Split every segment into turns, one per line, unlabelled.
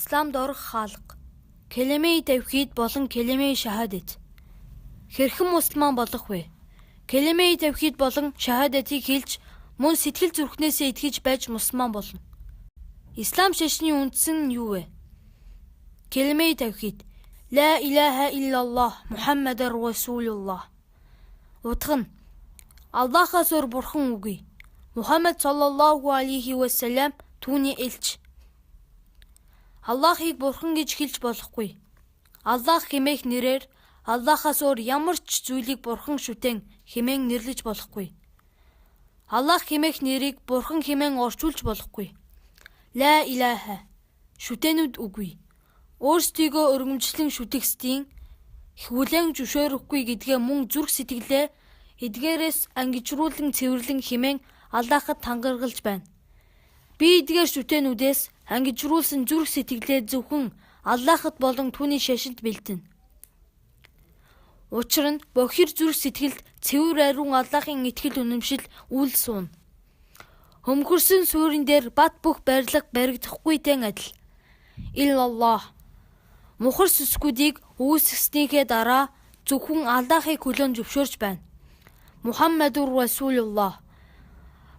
Исламд орох хаалга. Кэлимэ-и тавхид болон кэлимэ-и шахадат. Хэрхэн мусульман болох вэ? Кэлимэ-и тавхид болон шахадатыг хэлж мөн сэтгэл зүрхнээсээ итгэж байж мусульман болно. Ислам шашны үндсэн нь юу вэ? Кэлимэ-и тавхид. Ла илаха иллаллах Мухаммадар Расулуллах. Утга нь Аллахаас өөр бурхан үгүй. Мухаммад саллаллаху алейхи вассалам түүний элч. Аллахыг бурхан гэж хэлж болохгүй. Аллах хэмээх нэрээр Аллахаас өөр ямар ч зүйлийг бурхан шүтэн хэмээн нэрлэж болохгүй. Аллах хэмээх нэрийг бурхан хэмээн орчуулж болохгүй. Ла илаха шүтэнүүд үгүй. Өөрсдийгөө өргөмжлөн шүтгсдийн хүлээн зөвшөөрөхгүй гэдгээ мөн зүрх сэтгэлээ эдгээрээс ангижруулан цэвэрлэн хэмээн Аллахад тангаргалж байна. Би эдгээр шүтэнүүдээс ангижруулсан зүрх сэтгэлээ зөвхөн Аллахад болон түүний шашинд бэлдэнэ. Учир нь бохир зүрх сэтгэлд цэвэр ариун Аллахын итгэл үнэмшил үл суuna. Хөмхөрсөн суурин дээр бат бөх барилга баригдахгүйтэй адил. Иллаллах. Мухар сүсгүүдийг үүсгэснийхээ дараа зөвхөн Аллахыг хүлээн зөвшөөрч байна. Мухаммадур Расулуллах.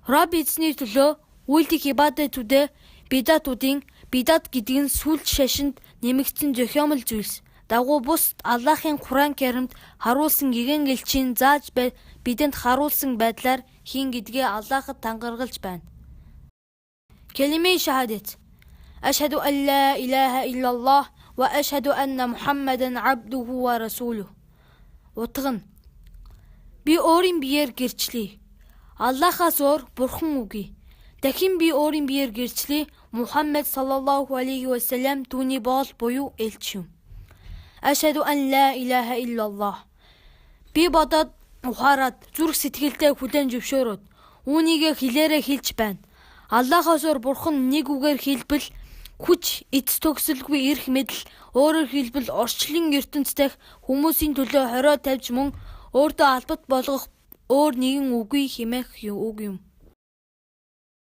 Раб эзний төлөө үйлдэх ибадатуудаа бидатуудын бидат гэдэг нь сүлж шашинд нэмэгдсэн зохиомл зүйлс. Дагуу бусд Аллахын Куран Каримд харуулсан гэгэн элчийн зааж бидэнд харуулсан байдлаар хийн гэдгээ Аллахад тангаргалж байна. Кэлимэ-и шахадат. Ашхаду ан ла илаха иллаллах ва ашхаду анна Мухаммадан абдуху ва расулух. Утга нь би өөрийн биеэр гэрчлэе. Аллахаас өөр бурхан үгүй. Дахин би өөрийн биеэр гэрчлэе. Мухаммад саллаллаху алейхи вассалам түүний боол буюу элч юм. Ашхаду ан ла илаха иллаллах. Би бодоод ухаарад зүрх сэтгэлдээ хүлээн зөвшөөрөөд үүнийгээ хэлээрээ хэлж байна. Аллахаас өөр бурхан нэг үгээр хэлбэл хүч эц төгсөлгүй эрх мэдэл, өөрөөр хэлбэл орчлон ертөнц дахь хүмүүсийн төлөө хорио тавьж мөн өөртөө албат болгох өөр нэгэн үгүй хэмээх үг юм.